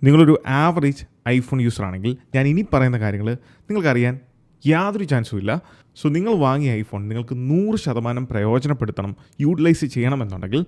നിങ്ങളൊരു average iPhone user ആണെങ്കിൽ ഞാൻ ഇനി പറയുന്ന കാര്യങ്ങൾ നിങ്ങൾക്കറിയാൻ യാതൊരു ചാൻസും ഇല്ല. സോ നിങ്ങൾ വാങ്ങിയ ഐഫോൺ നിങ്ങൾക്ക് 100% പ്രയോജനപ്പെടുത്തണം, യൂട്ടിലൈസ് ചെയ്യണമെന്നുണ്ടെങ്കിൽ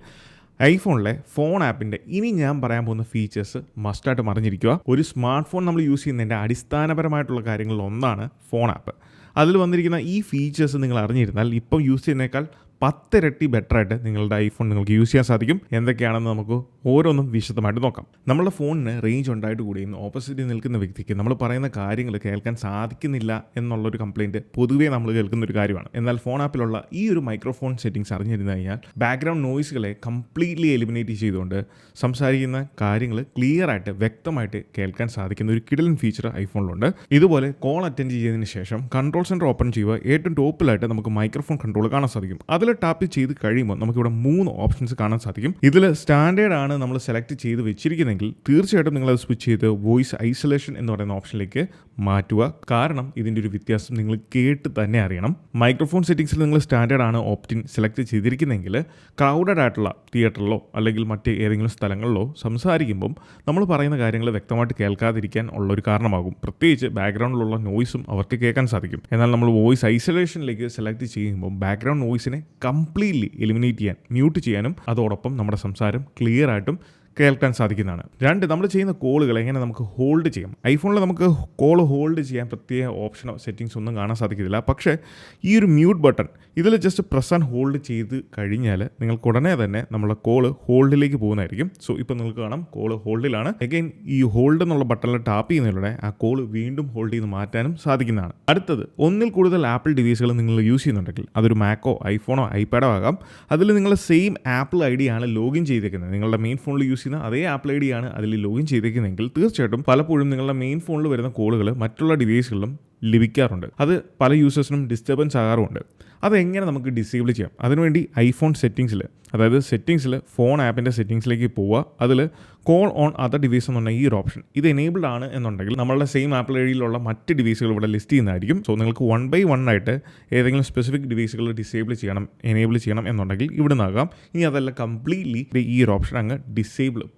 ഐഫോണിലെ ഫോൺ ആപ്പിൻ്റെ ഇനി ഞാൻ പറയാൻ പോകുന്ന ഫീച്ചേഴ്സ് മസ്റ്റായിട്ട് അറിഞ്ഞിരിക്കുക. ഒരു സ്മാർട്ട് ഫോൺ നമ്മൾ യൂസ് ചെയ്യുന്നതിൻ്റെ അടിസ്ഥാനപരമായിട്ടുള്ള കാര്യങ്ങളിൽ ഒന്നാണ് ഫോൺ ആപ്പ്. അതിൽ വന്നിരിക്കുന്ന ഈ ഫീച്ചേഴ്സ് നിങ്ങൾ അറിഞ്ഞിരുന്നാൽ ഇപ്പം യൂസ് ചെയ്യുന്നതിനേക്കാൾ 10 ഇരട്ടി ബെറ്ററായിട്ട് നിങ്ങളുടെ ഐഫോൺ നിങ്ങൾക്ക് യൂസ് ചെയ്യാൻ സാധിക്കും. എന്തൊക്കെയാണെന്ന് നമുക്ക് ഓരോന്നും വിശദമായിട്ട് നോക്കാം. നമ്മളുടെ ഫോണിന് റേഞ്ച് ഉണ്ടായിട്ട് കൂടിയും ഓപ്പോസിറ്റ് നിൽക്കുന്ന വ്യക്തിക്ക് നമ്മൾ പറയുന്ന കാര്യങ്ങൾ കേൾക്കാൻ സാധിക്കുന്നില്ല എന്നുള്ളൊരു കംപ്ലയിൻറ്റ് പൊതുവേ നമ്മൾ കേൾക്കുന്ന ഒരു കാര്യമാണ്. എന്നാൽ ഫോൺ ആപ്പിലുള്ള ഈ ഒരു മൈക്രോഫോൺ സെറ്റിംഗ്സ് അറിഞ്ഞിരുന്നു കഴിഞ്ഞാൽ ബാക്ക്ഗ്രൗണ്ട് നോയ്സുകളെ കംപ്ലീറ്റ്ലി എലിമിനേറ്റ് ചെയ്തുകൊണ്ട് സംസാരിക്കുന്ന കാര്യങ്ങൾ ക്ലിയർ ആയിട്ട് വ്യക്തമായിട്ട് കേൾക്കാൻ സാധിക്കുന്ന ഒരു കിടിലൻ ഫീച്ചർ ഐഫോണിലുണ്ട്. ഇതുപോലെ കോൾ അറ്റൻഡ് ചെയ്തതിന് ശേഷം കൺട്രോൾ സെൻറ്റർ ഓപ്പൺ ചെയ്യുക, ഏറ്റവും ടോപ്പിലായിട്ട് നമുക്ക് മൈക്രോഫോൺ കൺട്രോൾ കാണാൻ സാധിക്കും. അതിൽ ടാപ്പ് ചെയ്ത് കഴിയുമ്പോൾ നമുക്കിവിടെ 3 ഓപ്ഷൻസ് കാണാൻ സാധിക്കും. ഇതിൽ സ്റ്റാൻഡേർഡ് ആണ് നമ്മൾ സെലക്ട് ചെയ്ത് വെച്ചിരിക്കുന്നെങ്കിൽ തീർച്ചയായിട്ടും നിങ്ങളത് സ്വിച്ച് ചെയ്ത് വോയിസ് ഐസൊലേഷൻ എന്ന് പറയുന്ന ഓപ്ഷനിലേക്ക് മാറ്റുക. കാരണം ഇതിൻ്റെ ഒരു വ്യത്യാസം നിങ്ങൾ കേട്ട് തന്നെ അറിയണം. മൈക്രോഫോൺ സെറ്റിംഗ്സിൽ നിങ്ങൾ സ്റ്റാൻഡേർഡ് ആണ് ഓപ്റ്റിൻ സെലക്ട് ചെയ്തിരിക്കുന്നെങ്കിൽ ക്രൗഡഡ് ആയിട്ടുള്ള തിയേറ്ററിലോ അല്ലെങ്കിൽ മറ്റ് ഏതെങ്കിലും സ്ഥലങ്ങളിലോ സംസാരിക്കുമ്പം നമ്മൾ പറയുന്ന കാര്യങ്ങൾ വ്യക്തമായിട്ട് കേൾക്കാതിരിക്കാൻ ഉള്ളൊരു കാരണമാകും. പ്രത്യേകിച്ച് ബാക്ക്ഗ്രൗണ്ടിലുള്ള നോയ്സും അവർക്ക് കേൾക്കാൻ സാധിക്കും. എന്നാൽ നമ്മൾ വോയിസ് ഐസൊലേഷനിലേക്ക് സെലക്ട് ചെയ്യുമ്പോൾ ബാക്ക്ഗ്രൗണ്ട് നോയ്സിനെ കംപ്ലീറ്റ്ലി എലിമിനേറ്റ് ചെയ്യാൻ, മ്യൂട്ട് ചെയ്യാനും അതോടൊപ്പം നമ്മുടെ സംസാരം ക്ലിയർ ആയിട്ടും കേൾക്കാൻ സാധിക്കുന്നതാണ്. 2, നമ്മൾ ചെയ്യുന്ന കോളുകൾ എങ്ങനെ നമുക്ക് ഹോൾഡ് ചെയ്യാം. ഐഫോണിൽ നമുക്ക് കോൾ ഹോൾഡ് ചെയ്യാൻ പ്രത്യേക ഓപ്ഷനോ സെറ്റിംഗ്സ് ഒന്നും കാണാൻ സാധിക്കില്ല. പക്ഷേ ഈ ഒരു മ്യൂട്ട് ബട്ടൺ ഇതിൽ ജസ്റ്റ് പ്രസ് ആൻഡ് ഹോൾഡ് ചെയ്ത് കഴിഞ്ഞാൽ നിങ്ങൾക്ക് ഉടനെ തന്നെ നമ്മളെ കോള് ഹോൾഡിലേക്ക് പോകുന്നതായിരിക്കും. സോ ഇപ്പോൾ നിങ്ങൾക്ക് കാണാം കോള് ഹോൾഡിലാണ്. അഗൈൻ ഈ ഹോൾഡ് എന്നുള്ള ബട്ടണിൽ ടാപ്പ് ചെയ്യുന്നതിലൂടെ ആ കോള് വീണ്ടും ഹോൾഡ് ചെയ്ത് മാറ്റാനും സാധിക്കുന്നതാണ്. അടുത്തത്, ഒന്നിൽ കൂടുതൽ ആപ്പിൾ ഡിവൈസുകൾ നിങ്ങൾ യൂസ് ചെയ്യുന്നുണ്ടെങ്കിൽ അതൊരു മാക്കോ ഐഫോണോ ഐപാഡോ ആകാം, അതിൽ നിങ്ങൾ സെയിം ആപ്പിൾ ഐ ഡി ആണ് ലോഗിൻ ചെയ്തേക്കുന്നത്. നിങ്ങളുടെ മെയിൻ ഫോണിൽ യൂസ് അതേ ആപ്പിൾ ഐ ഡി ആണ് അതിൽ ലോഗിൻ ചെയ്തേക്കുന്നതെങ്കിൽ തീർച്ചയായിട്ടും പലപ്പോഴും നിങ്ങളുടെ മെയിൻ ഫോണിൽ വരുന്ന കോളുകൾ മറ്റുള്ള ഡിവൈസുകളിലും ലഭിക്കാറുണ്ട്. അത് പല യൂസേഴ്സിനും ഡിസ്റ്റർബൻസ് ആകാറുമുണ്ട്. അതെങ്ങനെ നമുക്ക് ഡിസേബിൾ ചെയ്യാം? അതിനുവേണ്ടി ഐഫോൺ സെറ്റിംഗ്സിൽ, അതായത് സെറ്റിംഗ്സിൽ ഫോൺ ആപ്പിൻ്റെ സെറ്റിംഗ്സിലേക്ക് പോവുക. അതിൽ കോൾ ഓൺ അതർ ഡിവൈസ് എന്ന് പറഞ്ഞ ഈ ഒരു ഓപ്ഷൻ ഇത് എനേബിൾഡ് ആണ് എന്നുണ്ടെങ്കിൽ നമ്മളുടെ സെയിം ആപ്പിൾ ഐ ഡിയിലുള്ള മറ്റ് ഡിവൈസുകൾ ഇവിടെ ലിസ്റ്റ് ചെയ്യുന്നതായിരിക്കും. സോ നിങ്ങൾക്ക് 1 by 1 ആയിട്ട് ഏതെങ്കിലും സ്പെസിഫിക് ഡിവൈസുകൾ ഡിസേബിൾ ചെയ്യണം, എനേബിൾ ചെയ്യണം എന്നുണ്ടെങ്കിൽ ഇവിടെ നിന്നാകാം. ഇനി അതല്ല, കംപ്ലീറ്റ്ലി ഈ ഒരു ഓപ്ഷൻ അങ്ങ്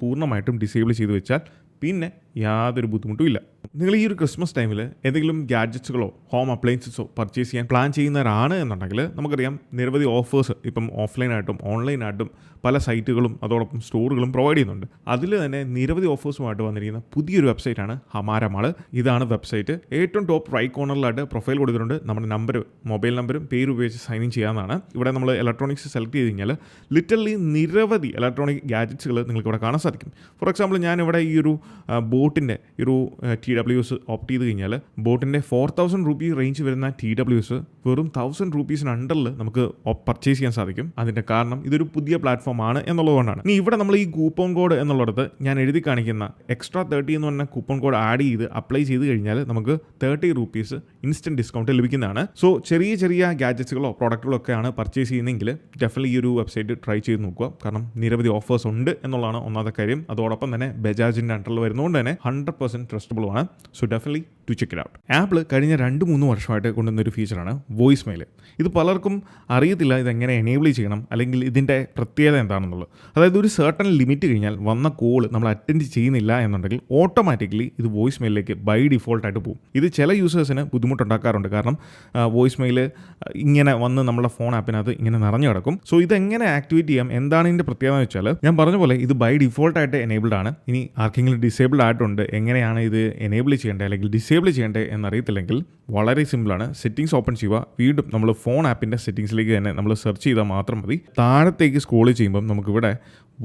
പൂർണ്ണമായിട്ടും ഡിസേബിൾ ചെയ്ത് വെച്ചാൽ പിന്നെ യാതൊരു ബുദ്ധിമുട്ടും ഇല്ല. നിങ്ങൾ ഈ ഒരു ക്രിസ്മസ് ടൈമിൽ എന്തെങ്കിലും ഗാഡ്ജറ്റ്സുകളോ ഹോം അപ്ലയൻസസോ പർച്ചേസ് ചെയ്യാൻ പ്ലാൻ ചെയ്യുന്നവരാണ് എന്നുണ്ടെങ്കിൽ നമുക്കറിയാം നിരവധി ഓഫേഴ്സ് ഇപ്പം ഓഫ്ലൈനായിട്ടും ഓൺലൈനായിട്ടും പല സൈറ്റുകളും അതോടൊപ്പം സ്റ്റോറുകളും പ്രൊവൈഡ് ചെയ്യുന്നുണ്ട്. അതിൽ തന്നെ നിരവധി ഓഫേഴ്സുമായിട്ട് വന്നിരിക്കുന്ന പുതിയൊരു വെബ്സൈറ്റാണ് ഹമാര മാൾ. ഇതാണ് വെബ്സൈറ്റ്. ഏറ്റവും ടോപ്പ് റൈറ്റ് കോർണറിലായിട്ട് പ്രൊഫൈൽ കൊടുത്തിട്ടുണ്ട്. നമ്മുടെ നമ്പർ, മൊബൈൽ നമ്പറും പേര് ഉപയോഗിച്ച് സൈൻ ഇൻ ചെയ്യാവുന്നതാണ്. ഇവിടെ നമ്മൾ ഇലക്ട്രോണിക്സ് സെലക്ട് ചെയ്ത് കഴിഞ്ഞാൽ ലിറ്ററലി നിരവധി ഇലക്ട്രോണിക് ഗാഡ്ജറ്റ്സുകൾ നിങ്ങൾക്ക് ഇവിടെ കാണാൻ സാധിക്കും. ഫോർ എക്സാമ്പിൾ, ഞാനിവിടെ ഈ ഒരു ബോട്ടിൻ്റെ ഒരു TWS ഓപ്റ്റ് ചെയ്ത് കഴിഞ്ഞാൽ ബോട്ടിൻ്റെ 4000 രൂപീസ് റേഞ്ച് വരുന്ന TWS വെറും 1000 രൂപീസിന് അണ്ടറിൽ നമുക്ക് പർച്ചേസ് ചെയ്യാൻ സാധിക്കും. അതിൻ്റെ കാരണം ഇതൊരു പുതിയ പ്ലാറ്റ്ഫോം ആണ് എന്നുള്ളതുകൊണ്ടാണ്. ഇനി ഇവിടെ നമ്മൾ ഈ കൂപ്പൺ കോഡ് എന്നുള്ളത് ഞാൻ എഴുതി കാണിക്കുന്ന എക്സ്ട്രാ 30 എന്ന് പറഞ്ഞ കൂപ്പൺ കോഡ് ആഡ് ചെയ്ത് അപ്ലൈ ചെയ്ത് കഴിഞ്ഞാൽ നമുക്ക് 30 രൂപീസ് ഇൻസ്റ്റൻറ്റ് ഡിസ്കൗണ്ട് ലഭിക്കുന്നതാണ്. സോ ചെറിയ ചെറിയ ഗാഡ്ജറ്റ്സുകളോ പ്രോഡക്റ്റുകളോ ഒക്കെയാണ് പർച്ചേസ് ചെയ്യുന്നതെങ്കിൽ ഡെഫിനറ്റ്ലി ഈ ഒരു വെബ്സൈറ്റ് ട്രൈ ചെയ്ത് നോക്കുക. കാരണം നിരവധി ഓഫേഴ്സ് ഉണ്ട് എന്നുള്ളതാണ് ഒന്നാമത്തെ കാര്യം. അതോടൊപ്പം തന്നെ ബജാജിൻ്റെ അണ്ടറിൽ വരുന്നതുകൊണ്ട് തന്നെ 100% ട്രസ്റ്റബിൾ ആണ്. So definitely to check it out. Apple കഴിഞ്ഞ 2-3 വർഷമായിട്ട് കൊണ്ടുവന്നൊരു ഫീച്ചറാണ് വോയിസ് മെയിൽ. ഇത് പലർക്കും അറിയത്തില്ല ഇതെങ്ങനെ എനേബിൾ ചെയ്യണം അല്ലെങ്കിൽ ഇതിൻ്റെ പ്രത്യേകത എന്താണെന്നുള്ളത്. അതായത് ഒരു സർട്ടൺ ലിമിറ്റ് കഴിഞ്ഞാൽ വന്ന കോൾ നമ്മൾ അറ്റൻഡ് ചെയ്യുന്നില്ല എന്നുണ്ടെങ്കിൽ ഓട്ടോമാറ്റിക്കലി ഇത് വോയിസ് മെയിലിലേക്ക് ബൈ ഡിഫോൾട്ടായിട്ട് പോകും. ഇത് ചില യൂസേഴ്സിന് ബുദ്ധിമുട്ടുണ്ടാക്കാറുണ്ട്. കാരണം വോയിസ് മെയിൽ ഇങ്ങനെ വന്ന് നമ്മുടെ ഫോൺ ആപ്പിനകത്ത് ഇങ്ങനെ നിറഞ്ഞു കിടക്കും. സോ ഇതെങ്ങനെ ആക്ടിവേറ്റ് ചെയ്യാം, എന്താണ് ഇതിൻ്റെ പ്രത്യേകത എന്ന് വെച്ചാൽ, ഞാൻ പറഞ്ഞ പോലെ ഇത് ബൈ ഡിഫോൾട്ടായിട്ട് എനേബിൾഡ് ആണ്. ഇനി ആർക്കെങ്കിലും ഡിസേബിൾഡ് ആയിട്ടുണ്ട്, എങ്ങനെയാണ് ഇത് എനേബിൾ ചെയ്യേണ്ടത് അല്ലെങ്കിൽ ഡിസേബിൾ ചെയ്യേണ്ടത് എന്നറിയത്തില്ലെങ്കിൽ വളരെ സിമ്പിളാണ്. സെറ്റിംഗ്സ് ഓപ്പൺ ചെയ്യുക. വീണ്ടും നമ്മൾ ഫോൺ ആപ്പിൻ്റെ സെറ്റിംഗ്സിലേക്ക് തന്നെ നമ്മൾ സെർച്ച് ചെയ്താൽ മാത്രം മതി. താഴത്തേക്ക് സ്ക്രോൾ ചെയ്യുമ്പം നമുക്കിവിടെ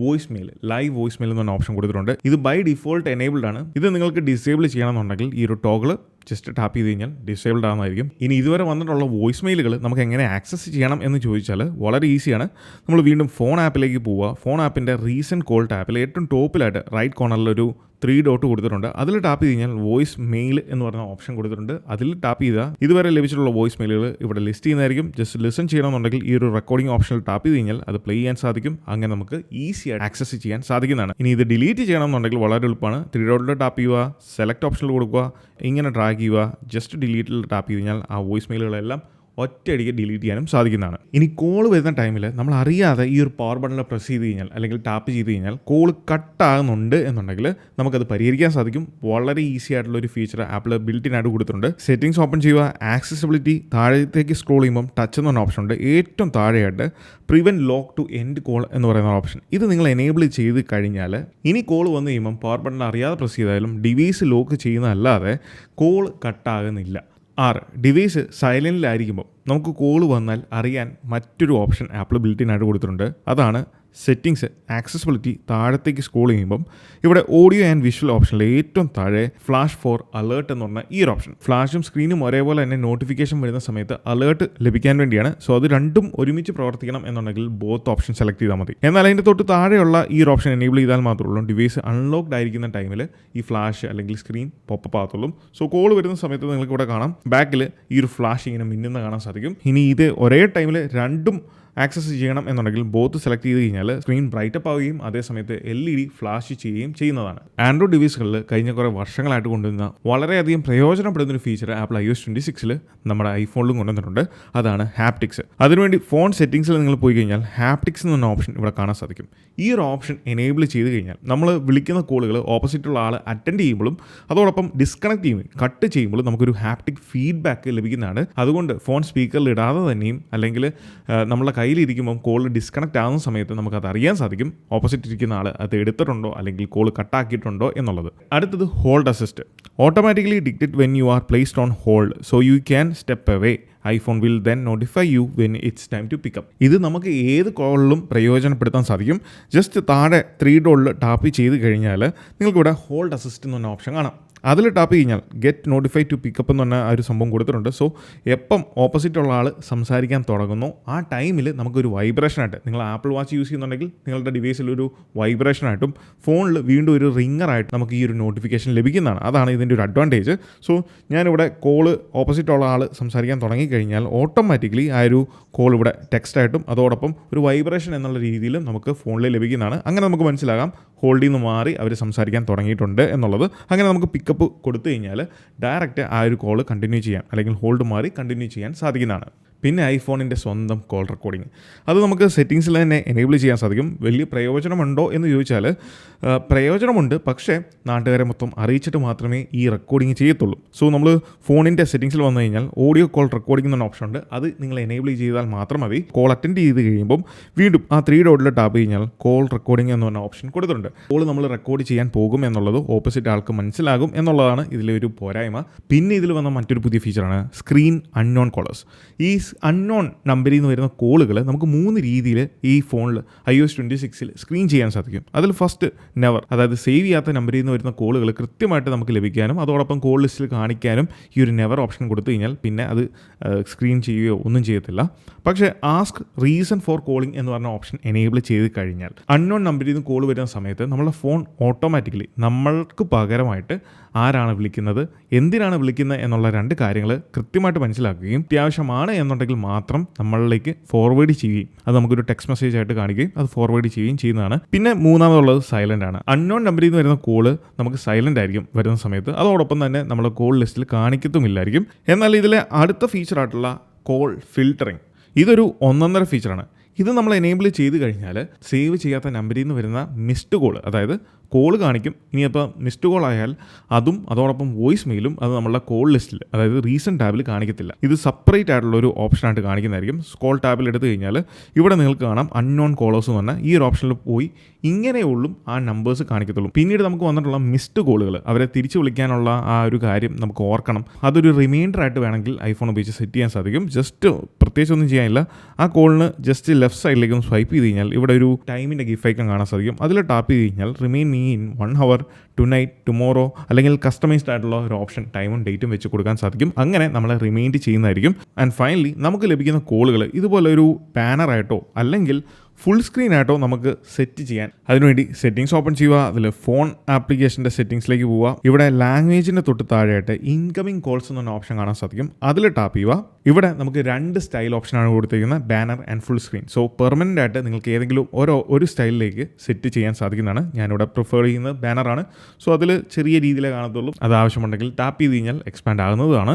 voice mail, live voice mail എന്ന് പറഞ്ഞ ഓപ്ഷൻ കൊടുത്തിട്ടുണ്ട്. ഇത് ബൈ ഡിഫോൾട്ട് എനേബിൾഡ് ആണ്. ഇത് നിങ്ങൾക്ക് ഡിസേബിൾ ചെയ്യണമെന്നുണ്ടെങ്കിൽ ഈ ഒരു ടോഗിൾ ജസ്റ്റ് ടാപ്പ് ചെയ്ത് കഴിഞ്ഞാൽ ഡിസേബിൾഡ് ആകുന്നതായിരിക്കും. ഇനി ഇതുവരെ വന്നിട്ടുള്ള വോയിസ് മെയിലുകൾ നമുക്ക് എങ്ങനെ ആക്സസ് ചെയ്യണം എന്ന് ചോദിച്ചാൽ വളരെ ഈസിയാണ്. നമ്മൾ വീണ്ടും ഫോൺ ആപ്പിലേക്ക് പോവുക. ഫോൺ ആപ്പിൻ്റെ റീസെൻറ്റ് കോൾ ടാപ്പിൽ ഏറ്റവും ടോപ്പിലായിട്ട് റൈറ്റ് കോർണറിലൊരു 3 ഡോട്ട് കൊടുത്തിട്ടുണ്ട്. അതിൽ ടാപ്പ് ചെയ്ത് കഴിഞ്ഞാൽ വോയിസ് മെയിൽ എന്ന് പറഞ്ഞ ഓപ്ഷൻ കൊടുത്തിട്ടുണ്ട്. അതിൽ ടാപ്പ് ചെയ്താൽ ഇതുവരെ ലഭിച്ചിട്ടുള്ള വോയിസ് മെയിലുകൾ ഇവിടെ ലിസ്റ്റ് ചെയ്യുന്നതായിരിക്കും. ജസ്റ്റ് ലിസൺ ചെയ്യണമെന്നുണ്ടെങ്കിൽ ഈ ഒരു റെക്കോർഡിംഗ് ഓപ്ഷനിൽ ടാപ്പ് ചെയ്ത് കഴിഞ്ഞാൽ അത് പ്ലേ ചെയ്യാൻ സാധിക്കും. അങ്ങനെ നമുക്ക് ഈസി ആയിട്ട് ആക്സസ് ചെയ്യാൻ സാധിക്കുന്നതാണ്. ഇനി ഇത് ഡിലീറ്റ് ചെയ്യണമെന്നുണ്ടെങ്കിൽ വളരെ എളുപ്പമാണ്. 3 ഡോട്ടിൽ ടാപ്പ് ചെയ്യുക, സെലക്ട് ഓപ്ഷനിൽ കൊടുക്കുക, ഇങ്ങനെ ഡ്രാഗ് ചെയ്യുക, ജസ്റ്റ് ഡിലീറ്റിൽ ടാപ്പ് ചെയ്ത് കഴിഞ്ഞാൽ ആ വോയിസ് മെയിലുകളെല്ലാം ഒറ്റയടിക്ക് ഡിലീറ്റ് ചെയ്യാനും സാധിക്കുന്നതാണ്. ഇനി കോൾ വരുന്ന ടൈമിൽ നമ്മൾ അറിയാതെ ഈ ഒരു പവർ ബട്ടണിൽ പ്രസ് ചെയ്ത് കഴിഞ്ഞാൽ അല്ലെങ്കിൽ ടാപ്പ് ചെയ്ത് കഴിഞ്ഞാൽ കോൾ കട്ടാകുന്നുണ്ട് എന്നുണ്ടെങ്കിൽ നമുക്കത് പരിഹരിക്കാൻ സാധിക്കും. വളരെ ഈസി ആയിട്ടുള്ള ഒരു ഫീച്ചർ ആപ്പിൾ ബിൽറ്റ് ഇൻ ആയിട്ട് കൊടുത്തിട്ടുണ്ട്. സെറ്റിംഗ്സ് ഓപ്പൺ ചെയ്യുക, ആക്സസിബിലിറ്റി താഴത്തേക്ക് സ്ക്രോൾ ചെയ്യുമ്പം ടച്ച് എന്ന് പറഞ്ഞ ഓപ്ഷൻ ഉണ്ട്. ഏറ്റവും താഴെയായിട്ട് prevent lock to end call എന്ന് പറയുന്ന ഓപ്ഷൻ, ഇത് നിങ്ങൾ എനേബിൾ ചെയ്ത് കഴിഞ്ഞാൽ ഇനി കോൾ വന്നു കഴിയുമ്പം പവർ ബട്ടൺ അറിയാതെ പ്രസ് ചെയ്താലും ഡിവൈസ് ലോക്ക് ചെയ്യുന്നതല്ലാതെ കോൾ കട്ടാകുന്നില്ല. 6 ഡിവൈസ് സൈലൻറ്റിലായിരിക്കുമ്പോൾ നമുക്ക് കോൾ വന്നാൽ അറിയാൻ മറ്റൊരു ഓപ്ഷൻ ആപ്പിൾ ബിൽറ്റ് ഇൻ ആയിട്ട് കൊടുത്തിട്ടുണ്ട്. അതാണ് സെറ്റിംഗ്സ് ആക്സസിബിലിറ്റി താഴത്തേക്ക് സ്ക്രോൾ ചെയ്യുമ്പം ഇവിടെ ഓഡിയോ ആൻഡ് വിഷ്വൽ ഓപ്ഷനിൽ ഏറ്റവും താഴെ ഫ്ലാഷ് ഫോർ അലേർട്ട് എന്ന് പറഞ്ഞ ഈ ഒരു ഓപ്ഷൻ, ഫ്ലാഷും സ്ക്രീനും ഒരേപോലെ തന്നെ നോട്ടിഫിക്കേഷൻ വരുന്ന സമയത്ത് അലേർട്ട് ലഭിക്കാൻ വേണ്ടിയാണ്. സോ അത് രണ്ടും ഒരുമിച്ച് പ്രവർത്തിക്കണം എന്നുണ്ടെങ്കിൽ ബോത്ത് ഓപ്ഷൻ സെലക്ട് ചെയ്താൽ മതി. എന്നാൽ അതിൻ്റെ തൊട്ട് താഴെയുള്ള ഈ ഒരു ഓപ്ഷൻ എനേബിൾ ചെയ്താൽ മാത്രമേ ഉള്ളൂ ഡിവൈസ് അൺലോക്ക്ഡ് ആയിരിക്കുന്ന ടൈമിൽ ഈ ഫ്ലാഷ് അല്ലെങ്കിൽ സ്ക്രീൻ പോപ്പപ്പ് ആകത്തുള്ളൂ. സോ കോൾ വരുന്ന സമയത്ത് നിങ്ങൾക്ക് ഇവിടെ കാണാം ബാക്കിൽ ഈ ഒരു ഫ്ലാഷ് ഇങ്ങനെ മിന്നുന്ന കാണാൻ സാധിക്കും. ഇനി ഇത് ഒരേ ടൈമിൽ രണ്ടും ആക്സസ് ചെയ്യണം എന്നുണ്ടെങ്കിൽ ബോത്ത് സെലക്ട് ചെയ്ത് കഴിഞ്ഞാൽ സ്ക്രീൻ ബ്രൈറ്റപ്പ് ആവുകയും അതേസമയത്ത് LED ഫ്ലാഷ് ചെയ്യുകയും ചെയ്യുന്നതാണ്. ആൻഡ്രോയിഡ് ഡിവൈസുകളിൽ കഴിഞ്ഞ കുറേ വർഷങ്ങളായിട്ട് കൊണ്ടുവരുന്ന വളരെയധികം പ്രയോജനപ്പെടുന്ന ഒരു ഫീച്ചർ ആപ്പിൾ iOS 26 നമ്മുടെ ഐഫോണിലും കൊണ്ടുവന്നിട്ടുണ്ട്. അതാണ് ഹാപ്റ്റിക്സ്. അതിനുവേണ്ടി ഫോൺ സെറ്റിംഗ്സിൽ നിങ്ങൾ പോയി കഴിഞ്ഞാൽ ഹാപ്റ്റിക്സ് എന്ന ഓപ്ഷൻ ഇവിടെ കാണാൻ സാധിക്കും. ഈ ഒരു ഓപ്ഷൻ എനേബിൾ ചെയ്ത് കഴിഞ്ഞാൽ നമ്മൾ വിളിക്കുന്ന കോളുകൾ ഓപ്പോസിറ്റുള്ള ആൾ അറ്റൻഡ് ചെയ്യുമ്പോഴും അതോടൊപ്പം ഡിസ്കണക്ട് ചെയ്യുമ്പോൾ കട്ട് ചെയ്യുമ്പോഴും നമുക്കൊരു ഹാപ്റ്റിക് ഫീഡ്ബാക്ക് ലഭിക്കുന്നതാണ്. അതുകൊണ്ട് ഫോൺ സ്പീക്കറിൽ ഇടാതെ തന്നെയും അല്ലെങ്കിൽ നമ്മളെ കയ്യിലിരിക്കുമ്പം കോൾ ഡിസ്കണക്ട് ആകുന്ന സമയത്ത് നമുക്കത് അറിയാൻ സാധിക്കും ഓപ്പോസിറ്റ് ഇരിക്കുന്ന ആൾ അത് എടുത്തിട്ടുണ്ടോ അല്ലെങ്കിൽ കോൾ കട്ടാക്കിയിട്ടുണ്ടോ എന്നുള്ളത്. അടുത്തത് hold assist. Automatically dictate when you are placed on hold so you can step away. IPhone will then notify you when it's time to pick up. ഇത് നമുക്ക് ഏത് കോളിലും പ്രയോജനപ്പെടുത്താൻ സാധിക്കും. ജസ്റ്റ് താഴെ 3 ഡോട്ടിൽ ടാപ്പ് ചെയ്ത് കഴിഞ്ഞാൽ നിങ്ങൾക്കിവിടെ ഹോൾഡ് അസിസ്റ്റ് എന്ന് പറഞ്ഞ ഓപ്ഷൻ കാണാം. അതിൽ ടാപ്പ് കഴിഞ്ഞാൽ ഗെറ്റ് നോട്ടിഫൈ ടു പിക്കപ്പ് എന്ന് പറഞ്ഞ ഒരു സംഭവം കൊടുത്തിട്ടുണ്ട്. സോ എപ്പം ഓപ്പോസിറ്റുള്ള ആൾ സംസാരിക്കാൻ തുടങ്ങുന്നു ആ ടൈമിൽ നമുക്കൊരു വൈബ്രേഷനായിട്ട്, നിങ്ങൾ ആപ്പിൾ വാച്ച് യൂസ് ചെയ്യുന്നുണ്ടെങ്കിൽ നിങ്ങളുടെ ഡിവൈസിലൊരു വൈബ്രേഷനായിട്ടും ഫോണിൽ വീണ്ടും ഒരു റിങ്ങറായിട്ട് നമുക്ക് ഈ ഒരു നോട്ടിഫിക്കേഷൻ ലഭിക്കുന്നതാണ്. അതാണ് ഇതിൻ്റെ ഒരു അഡ്വാൻറ്റേജ്. സോ ഞാനിവിടെ കോള് ഓപ്പോസിറ്റുള്ള ആൾ സംസാരിക്കാൻ തുടങ്ങിക്കഴിഞ്ഞാൽ ഓട്ടോമാറ്റിക്കലി ആ ഒരു കോൾ ഇവിടെ ടെക്സ്റ്റായിട്ടും അതോടൊപ്പം ഒരു വൈബ്രേഷൻ എന്നുള്ള രീതിയിലും നമുക്ക് ഫോണിൽ ലഭിക്കുന്നതാണ്. അങ്ങനെ നമുക്ക് മനസ്സിലാകാം ഹോൾഡിൽ നിന്ന് മാറി അവർ സംസാരിക്കാൻ തുടങ്ങിയിട്ടുണ്ട് എന്നുള്ളത്. അങ്ങനെ നമുക്ക് പിക്കപ്പ് കൊടുത്തു കഴിഞ്ഞാൽ ഡയറക്റ്റ് ആ ഒരു കോൾ കണ്ടിന്യൂ ചെയ്യാൻ അല്ലെങ്കിൽ ഹോൾഡ് മാറി കണ്ടിന്യൂ ചെയ്യാൻ സാധിക്കുന്നതാണ്. പിന്നെ ഐഫോണിൻ്റെ സ്വന്തം കോൾ റെക്കോർഡിങ്, അത് നമുക്ക് സെറ്റിങ്സിൽ തന്നെ എനേബിൾ ചെയ്യാൻ സാധിക്കും. വലിയ പ്രയോജനമുണ്ടോ എന്ന് ചോദിച്ചാൽ പ്രയോജനമുണ്ട്, പക്ഷേ നാട്ടുകാരെ മൊത്തം അറിയിച്ചിട്ട് മാത്രമേ ഈ റെക്കോർഡിങ് ചെയ്യത്തുള്ളൂ. സോ നമ്മൾ ഫോണിൻ്റെ സെറ്റിങ്സിൽ വന്നു കഴിഞ്ഞാൽ ഓഡിയോ കോൾ റെക്കോർഡിംഗ് എന്ന ഓപ്ഷൻ ഉണ്ട്. അത് നിങ്ങൾ എനേബിൾ ചെയ്താൽ മാത്രം മതി. കോൾ അറ്റൻഡ് ചെയ്ത് കഴിയുമ്പം വീണ്ടും ആ 3 ഡോട്ടിൽ ടാപ്പ് കഴിഞ്ഞാൽ കോൾ റെക്കോർഡിംഗ് എന്ന് പറഞ്ഞ ഓപ്ഷൻ കൊടുത്തിട്ടുണ്ട്. കോൾ നമ്മൾ റെക്കോർഡ് ചെയ്യാൻ പോകും എന്നുള്ളത് ഓപ്പോസിറ്റ് ആൾക്ക് മനസ്സിലാകും എന്നുള്ളതാണ് ഇതിലൊരു പോരായ്മ. പിന്നെ ഇതിൽ വന്ന മറ്റൊരു പുതിയ ഫീച്ചറാണ് സ്ക്രീൻ അൺനോൺ കോളേഴ്സ്. ഈ അൺനോൺ നമ്പറിൽ നിന്ന് വരുന്ന കോളുകൾ നമുക്ക് 3 രീതിയിൽ ഈ ഫോണിൽ iOS 26 സ്ക്രീൻ ചെയ്യാൻ സാധിക്കും. അതിൽ ഫസ്റ്റ് നെവർ, അതായത് സേവ് ചെയ്യാത്ത നമ്പറിൽ നിന്ന് വരുന്ന കോളുകൾ കൃത്യമായിട്ട് നമുക്ക് ലഭിക്കാനും അതോടൊപ്പം കോൾ ലിസ്റ്റിൽ കാണിക്കാനും ഈ ഒരു നെവർ ഓപ്ഷൻ കൊടുത്തു കഴിഞ്ഞാൽ പിന്നെ അത് സ്ക്രീൻ ചെയ്യുകയോ ഒന്നും ചെയ്യത്തില്ല. പക്ഷേ ആസ്ക് റീസൺ ഫോർ കോളിംഗ് എന്ന് പറഞ്ഞ ഓപ്ഷൻ എനേബിൾ ചെയ്ത് കഴിഞ്ഞാൽ അൺനോൺ നമ്പറിൽ നിന്ന് കോൾ വരുന്ന സമയത്ത് നമ്മുടെ ഫോൺ ഓട്ടോമാറ്റിക്കലി നമ്മൾക്ക് പകരമായിട്ട് ആരാണ് വിളിക്കുന്നത്, എന്തിനാണ് വിളിക്കുന്നത് എന്നുള്ള 2 കാര്യങ്ങൾ കൃത്യമായിട്ട് മനസ്സിലാക്കുകയും അത്യാവശ്യമാണ് എന്നുണ്ടെങ്കിൽ മാത്രം നമ്മളിലേക്ക് ഫോർവേഡ് ചെയ്യുകയും അത് നമുക്കൊരു ടെക്സ്റ്റ് മെസ്സേജ് ആയിട്ട് കാണിക്കുകയും അത് ഫോർവേഡ് ചെയ്യുകയും ചെയ്യുന്നതാണ്. പിന്നെ മൂന്നാമതുള്ളത് സൈലൻ്റ് ആണ്. അൺനോൺ നമ്പറിൽ നിന്ന് വരുന്ന കോള് നമുക്ക് സൈലൻ്റ് ആയിരിക്കും വരുന്ന സമയത്ത്, അതോടൊപ്പം തന്നെ നമ്മൾ കോൾ ലിസ്റ്റിൽ കാണിക്കത്തുമില്ലായിരിക്കും. എന്നാൽ ഇതിലെ അടുത്ത ഫീച്ചറായിട്ടുള്ള കോൾ ഫിൽറ്ററിങ്, ഇതൊരു ഒന്നൊന്നര ഫീച്ചറാണ്. ഇത് നമ്മൾ എനേബിൾ ചെയ്ത് കഴിഞ്ഞാൽ സേവ് ചെയ്യാത്ത നമ്പറിൽ നിന്ന് വരുന്ന മിസ്ഡ് കോൾ, അതായത് കോൾ കാണിക്കും. ഇനിയപ്പോൾ മിസ്ഡ് കോൾ ആയാൽ അതും അതോടൊപ്പം വോയിസ് മെയിലും അത് നമ്മളുടെ കോൾ ലിസ്റ്റിൽ, അതായത് റീസെൻറ്റ് ടാബിൽ കാണിക്കത്തില്ല. ഇത് സെപ്പറേറ്റ് ആയിട്ടുള്ള ഒരു ഓപ്ഷനായിട്ട് കാണിക്കുന്നതായിരിക്കും. സ്ക്രോൾ ടാബിൽ എടുത്തു കഴിഞ്ഞാൽ ഇവിടെ നിങ്ങൾക്ക് കാണാം അൺനോൺ കോളേഴ്സ് എന്ന് പറഞ്ഞാൽ ഈ ഒരു ഓപ്ഷനിൽ പോയി ഇങ്ങനെയുള്ളൂ ആ നമ്പേഴ്സ് കാണിക്കത്തുള്ളൂ. പിന്നീട് നമുക്ക് വന്നിട്ടുള്ള മിസ്ഡ് കോളുകൾ, അവരെ തിരിച്ച് വിളിക്കാനുള്ള ആ ഒരു കാര്യം നമുക്ക് ഓർക്കണം. അതൊരു റിമൈൻഡർ ആയിട്ട് വേണമെങ്കിൽ ഐഫോൺ ഉപയോഗിച്ച് സെറ്റ് ചെയ്യാൻ സാധിക്കും. ജസ്റ്റ് പ്രത്യേകിച്ചൊന്നും ചെയ്യാനില്ല. ആ കോളിന് ജസ്റ്റ് ലെഫ്റ്റ് സൈഡിലേക്ക് ഒന്ന് സ്വൈപ്പ് ചെയ്ത് കഴിഞ്ഞാൽ ഇവിടെ ഒരു ടൈമിൻ്റെ ഗിഫ് ഐക്കൺ കാണാൻ സാധിക്കും. അതിൽ ടാപ്പ് ചെയ്ത് കഴിഞ്ഞാൽ remain me in 1 hour, tonight, tomorrow അല്ലെങ്കിൽ കസ്റ്റമൈസ്ഡ് ആയിട്ടുള്ള ഒരു ഓപ്ഷൻ ടൈമും ഡേറ്റും വെച്ച് കൊടുക്കാൻ സാധിക്കും. അങ്ങനെ നമ്മളെ റിമൈൻഡ് ചെയ്യുന്നതായിരിക്കും. ആൻഡ് ഫൈനലി നമുക്ക് ലഭിക്കുന്ന കോളുകൾ ഇതുപോലെ ഒരു ബാനറായിട്ടോ അല്ലെങ്കിൽ ഫുൾ സ്ക്രീൻ ആയിട്ടോ നമുക്ക് സെറ്റ് ചെയ്യാൻ. അതിനുവേണ്ടി സെറ്റിംഗ്സ് ഓപ്പൺ ചെയ്യുക, അതിൽ ഫോൺ ആപ്ലിക്കേഷൻ്റെ സെറ്റിംഗ്സിലേക്ക് പോവുക. ഇവിടെ ലാംഗ്വേജിൻ്റെ തൊട്ട് താഴെയായിട്ട് ഇൻകമിംഗ് കോൾസ് എന്ന ഓപ്ഷൻ കാണാൻ സാധിക്കും. അതിൽ ടാപ്പ് ചെയ്യുക. ഇവിടെ നമുക്ക് 2 സ്റ്റൈൽ ഓപ്ഷനാണ് കൊടുത്തിരിക്കുന്നത്, banner and full screen. So permanent ആയിട്ട് നിങ്ങൾക്ക് ഏതെങ്കിലും ഒരു സ്റ്റൈലിലേക്ക് സെറ്റ് ചെയ്യാൻ സാധിക്കുന്നതാണ്. ഞാനിവിടെ പ്രിഫർ ചെയ്യുന്നത് ബാനറാണ്. സോ അതിൽ ചെറിയ രീതിയിലേ കാണത്തുള്ളൂ. അത് ആവശ്യമുണ്ടെങ്കിൽ ടാപ്പ് ചെയ്ത് കഴിഞ്ഞാൽ എക്സ്പാൻഡ് ആകുന്നതാണ്.